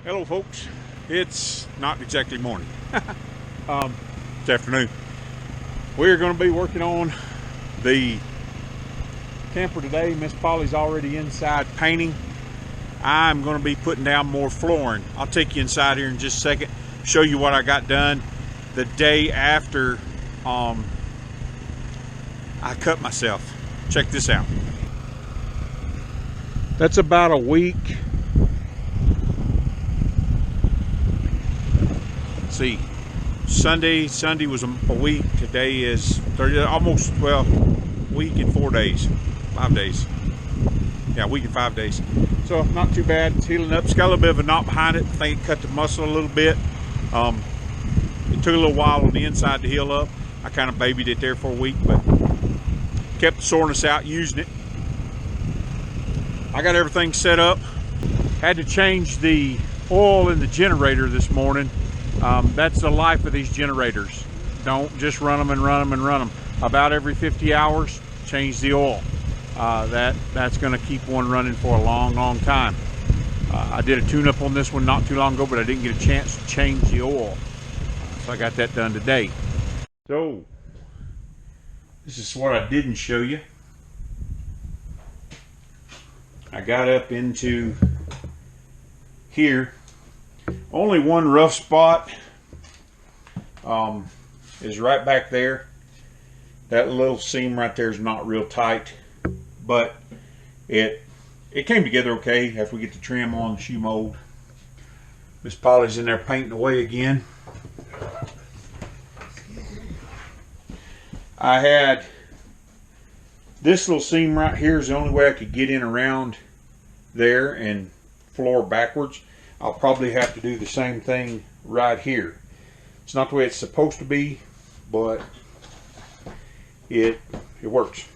Hello folks, it's not exactly morning. It's afternoon. We're going to be working on the camper today. Miss Polly's already inside painting. I'm going to be putting down more flooring. I'll take you inside here in just a second, show you what I got done the day after I cut myself. Check this out. That's about a week. See, Sunday was a week. Today is 30, almost, well, week and 4 days, 5 days. Yeah, week and 5 days. So not too bad. It's healing up. It's got a little bit of a knot behind it. I think it cut the muscle a little bit. It took a little while on the inside to heal up. I kind of babied it there for a week, but kept the soreness out using it. I got everything set up. Had to change the oil in the generator this morning. That's the life of these generators. Don't just run them and run them and run them. About every 50 hours, change the oil. That's going to keep one running for a long time. I did a tune-up on this one not too long ago, but I didn't get a chance to change the oil. So I got that done today. So, this is what I didn't show you. I got up into here. Only one rough spot is right back there. That little seam right there is not real tight, but it came together okay after we get the trim on the shoe mold. Miss Polly's in there painting away again. I had this little seam right here is the only way I could get in around there and floor backwards. I'll probably have to do the same thing right here. It's not the way it's supposed to be, but it works.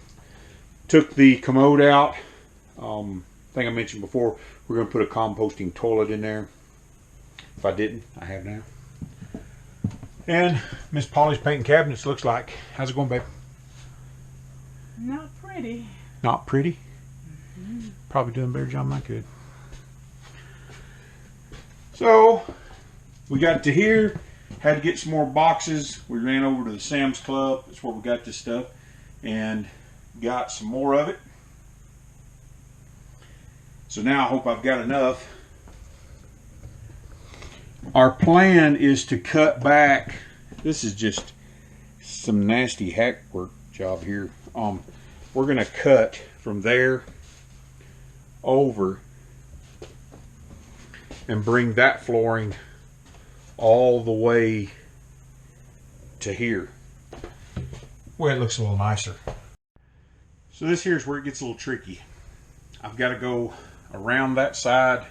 Took the commode out. I think I mentioned before, we're going to put a composting toilet in there. If I didn't, I have now. And Miss Polly's painting cabinets, looks like. How's it going, babe? Not pretty. Not pretty? Probably doing a better job than I could. So, we got to here, had to get some more boxes. We ran over to the Sam's Club, that's where we got this stuff, and got some more of it. So now I hope I've got enough. Our plan is to cut back, this is just some nasty hack work job here. We're gonna cut from there over and bring that flooring all the way to here, where it looks a little nicer. So this here is where it gets a little tricky. I've got to go around that side,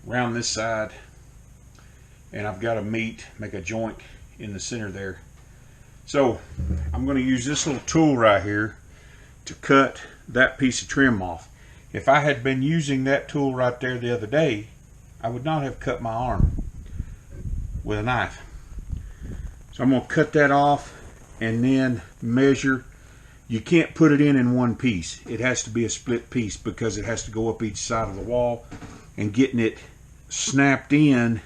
around this side, and I've got to make a joint in the center there. So I'm going to use this little tool right here to cut that piece of trim off. If I had been using that tool right there the other day, I would not have cut my arm with a knife. So I'm going to cut that off and then measure. You can't put it in one piece. It has to be a split piece because it has to go up each side of the wall, and getting it snapped in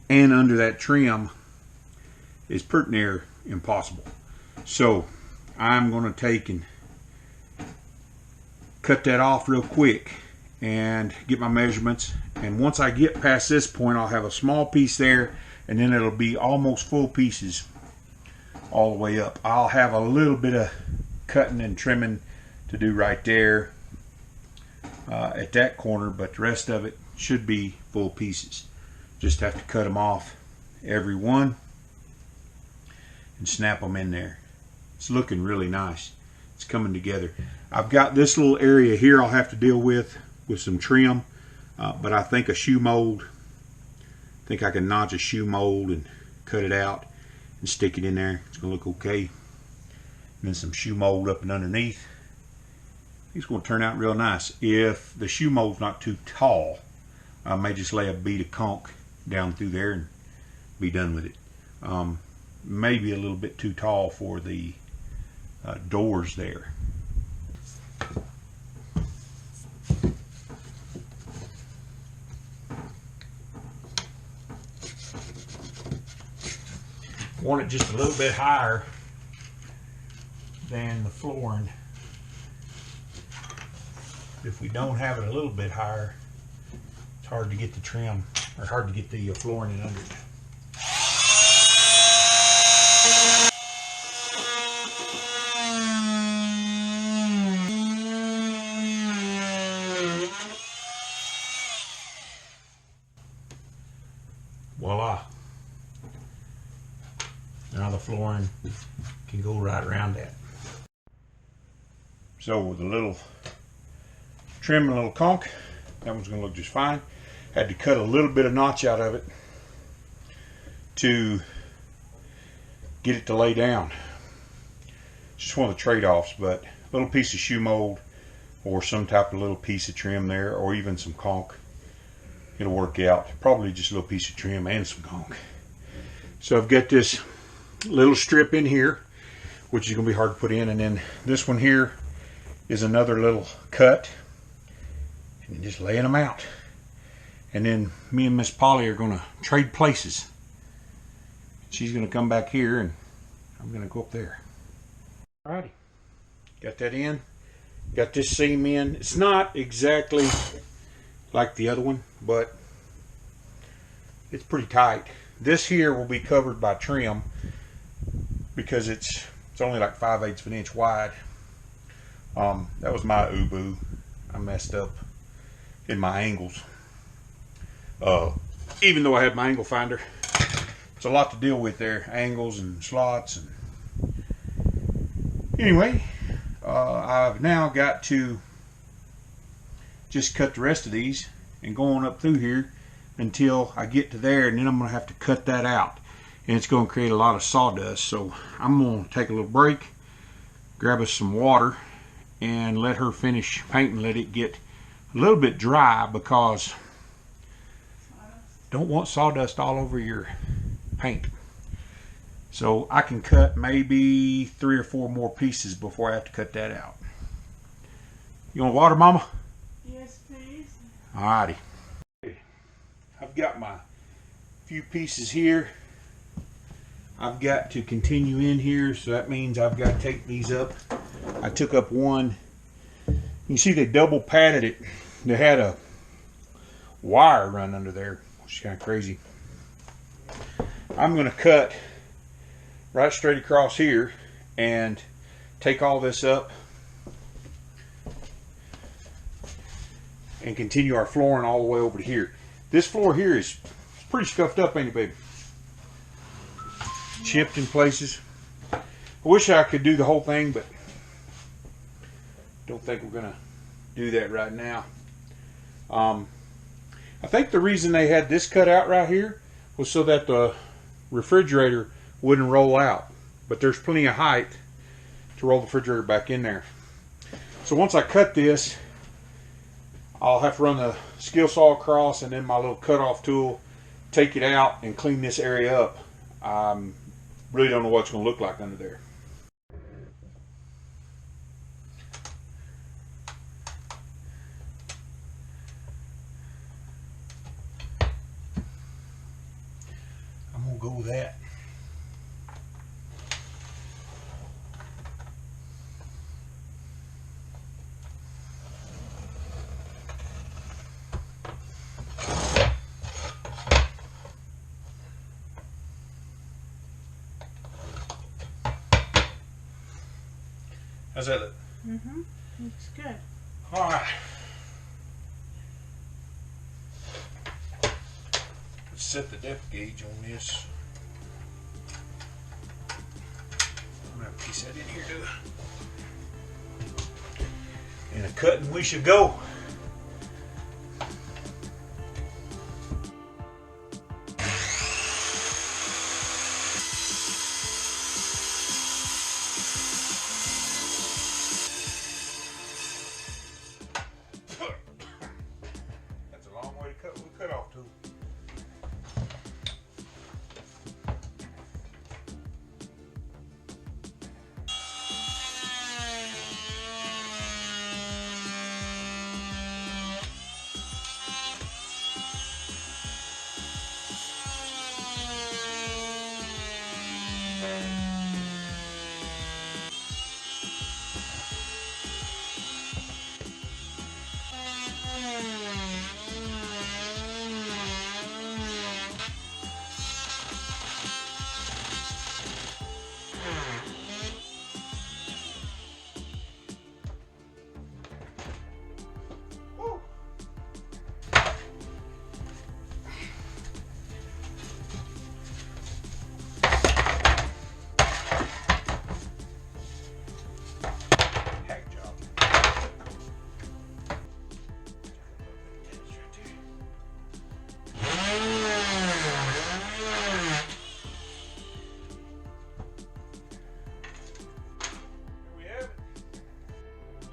and under that trim is pretty near impossible. So I'm going to take and cut that off real quick and get my measurements, and once I get past this point, I'll have a small piece there, and then it'll be almost full pieces all the way up. I'll have a little bit of cutting and trimming to do right there at that corner, but the rest of it should be full pieces. Just have to cut them off, every one, and snap them in there. It's looking really nice. It's coming together. I've got this little area here I'll have to deal with some trim, but I think a shoe mold, I think I can notch a shoe mold and cut it out and stick it in there. It's gonna look okay. And then some shoe mold up and underneath. It's gonna turn out real nice. If the shoe mold's not too tall, I may just lay a bead of conch down through there and be done with it. Maybe a little bit too tall for the doors there. want it just a little bit higher than the flooring. If we don't have it a little bit higher, it's hard to get the trim, or hard to get the flooring in under it. Voila. Now the flooring can go right around that. So with a little trim and a little conch, that one's going to look just fine. Had to cut a little bit of notch out of it to get it to lay down. Just one of the trade-offs, but a little piece of shoe mold or some type of little piece of trim there, or even some conch, it'll work out. Probably just a little piece of trim and some conch. So I've got this little strip in here, which is going to be hard to put in, and then this one here is another little cut, and just laying them out. And then me and Miss Polly are going to trade places. She's going to come back here and I'm going to go up there. Alrighty, got that in, got this seam in. It's not exactly like the other one, but it's pretty tight. This here will be covered by trim because it's only like 5/8 of an inch wide. That was my boo. I messed up in my angles. Even though I had my angle finder, it's a lot to deal with there, angles and slots. And anyway, I've now got to just cut the rest of these and go on up through here until I get to there, and then I'm going to have to cut that out, and it's going to create a lot of sawdust. So I'm going to take a little break, grab us some water, and let her finish painting. Let it get a little bit dry, because don't want sawdust all over your paint. So I can cut maybe 3 or 4 more pieces before I have to cut that out. You want water, Mama? Yes, please. Alrighty. I've got my few pieces here. I've got to continue in here, so that means I've got to take these up. I took up one. You see they double padded it. They had a wire run under there, which is kind of crazy. I'm going to cut right straight across here and take all this up and continue our flooring all the way over to here. This floor here is pretty scuffed up, ain't it, baby? Chipped in places. I wish I could do the whole thing, but don't think we're gonna do that right now. I think the reason they had this cut out right here was so that the refrigerator wouldn't roll out, but there's plenty of height to roll the refrigerator back in there. So once I cut this, I'll have to run the skill saw across and then my little cutoff tool, take it out and clean this area up. Really don't know what it's going to look like under there. I'm going to go with that. How's that look? Mm-hmm. Looks good. All right. Let's set the depth gauge on this. I'm gonna have to piece that in here too. And a cutting we should go. That's a long way to cut with a cutoff tool.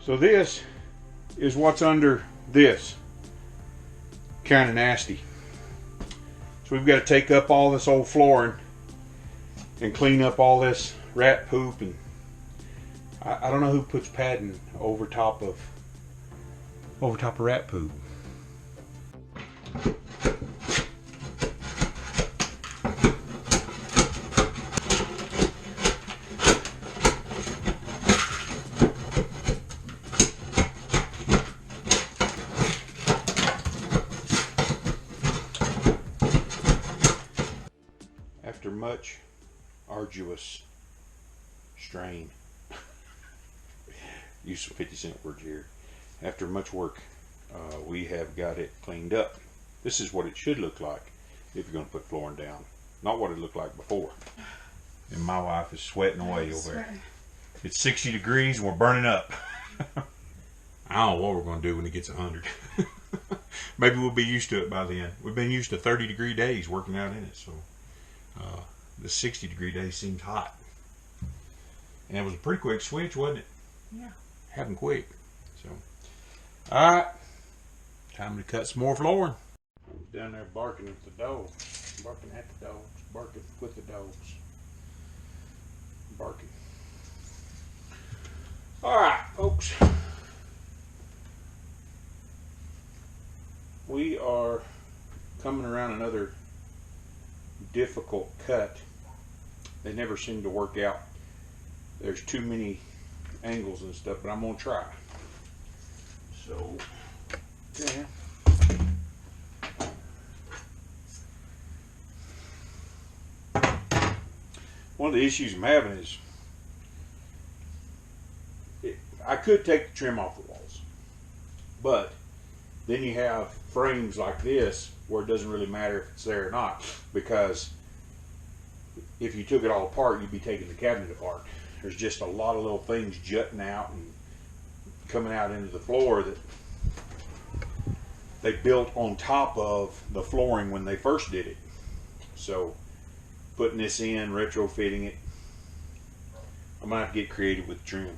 So this is what's under this. Kind of nasty. So we've got to take up all this old flooring and clean up all this rat poop, and I don't know who puts padding over top of rat poop. After much arduous strain, use some 50-cent words here. After much work, we have got it cleaned up. This is what it should look like if you're going to put flooring down. Not what it looked like before. And my wife is sweating away over there. It's 60 degrees and we're burning up. I don't know what we're going to do when it gets 100. Maybe we'll be used to it by then. We've been used to 30-degree days working out in it, so the 60-degree day seems hot. And it was a pretty quick switch, wasn't it? Yeah. Happened quick. So, all right, time to cut some more flooring. Down there barking at the dogs, barking at the dogs, barking with the dogs, barking. All right, folks. We are coming around another difficult cut. They never seem to work out. There's too many angles and stuff, but I'm gonna try. So, yeah. One of the issues I'm having is I could take the trim off the walls, but then you have frames like this where it doesn't really matter if it's there or not, because if you took it all apart, you'd be taking the cabinet apart. There's just a lot of little things jutting out and coming out into the floor that they built on top of the flooring when they first did it. So putting this in, retrofitting it, I'm gonna have to get creative with trim.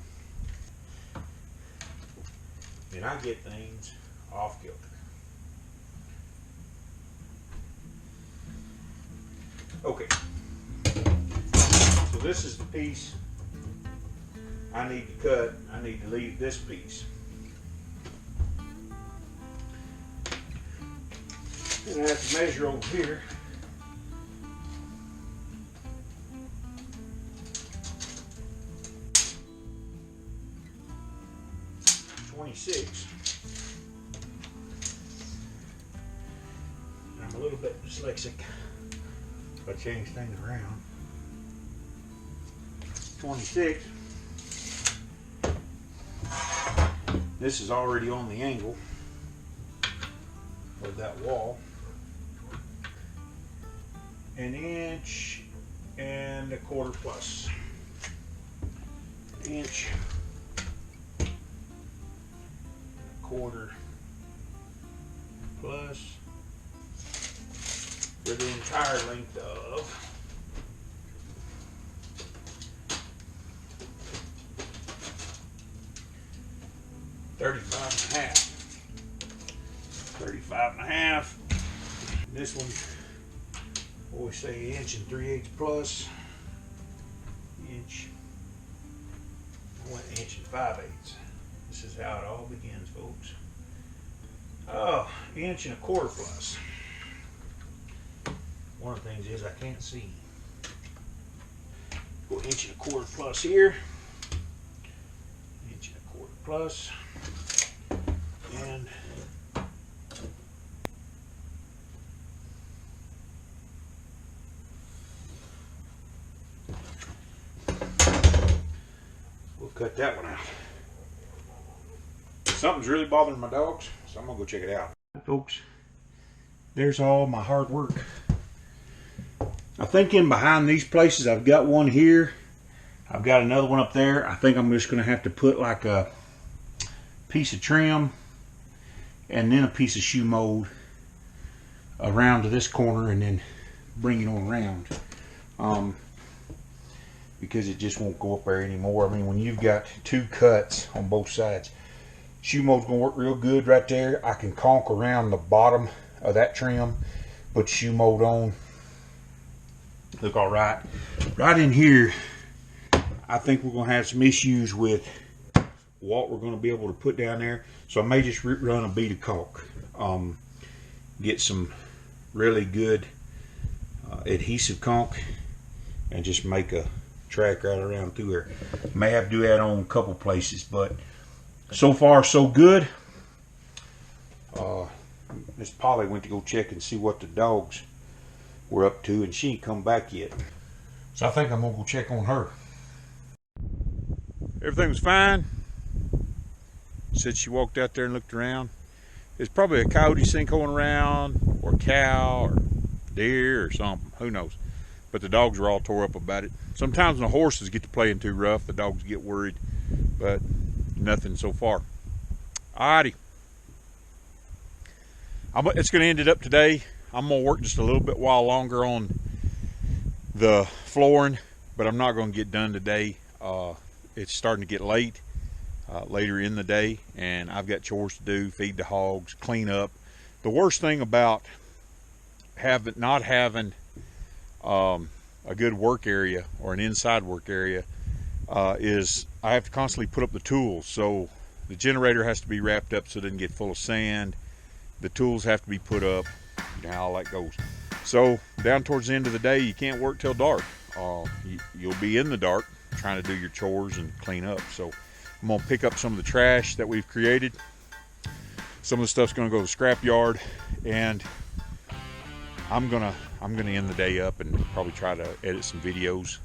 And I get things off kilter. Okay, so this is the piece I need to cut. I need to leave this piece. And I have to measure over here. I'm a little bit dyslexic. If I change things around. 26. This is already on the angle of that wall. 1 inch and 1/4 plus. 1 inch. 1/4 plus for the entire length of 35.5. 35.5. This one, always say 1 3/8 plus. Inch. I went 1 5/8. This is how it all begins, folks. Oh, 1 1/4 plus. One of the things is I can't see. Go 1 1/4 plus here. 1 1/4 plus. And we'll cut that one out. Something's really bothering my dogs, so I'm gonna go check it out. Folks, there's all my hard work. I think in behind these places, I've got one here. I've got another one up there. I think I'm just gonna have to put like a piece of trim and then a piece of shoe mold around to this corner and then bring it on around. Because it just won't go up there anymore. I mean, when you've got 2 cuts on both sides, Shoe mold's gonna work real good right there. I can conk around the bottom of that trim, put shoe mold on. Look all right. Right in here, I think we're gonna have some issues with what we're gonna be able to put down there. So I may just run a bead of caulk. Get some really good adhesive caulk and just make a track right around through there. May have to do that on a couple places, but so far so good. Miss Polly went to go check and see what the dogs were up to, and she ain't come back yet. So I think I'm gonna go check on her. Everything was fine. Said she walked out there and looked around. There's probably a coyote sinkhole around, or a cow, or deer, or something. Who knows? But the dogs were all tore up about it. Sometimes when the horses get to playing too rough, the dogs get worried. But nothing so far. Alrighty. It's going to end it up today. I'm going to work just a little bit while longer on the flooring, but I'm not going to get done today. It's starting to get late, later in the day, and I've got chores to do, feed the hogs, clean up. The worst thing about not having a good work area or an inside work area is I have to constantly put up the tools. So the generator has to be wrapped up so it doesn't get full of sand. The tools have to be put up. You know how all that goes. So down towards the end of the day, you can't work till dark. You'll be in the dark trying to do your chores and clean up. So I'm gonna pick up some of the trash that we've created. Some of the stuff's gonna go to the scrap yard, and I'm gonna end the day up and probably try to edit some videos.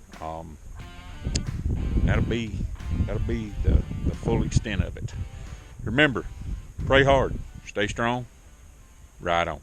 That'll be the full extent of it. Remember, pray hard, stay strong, ride on.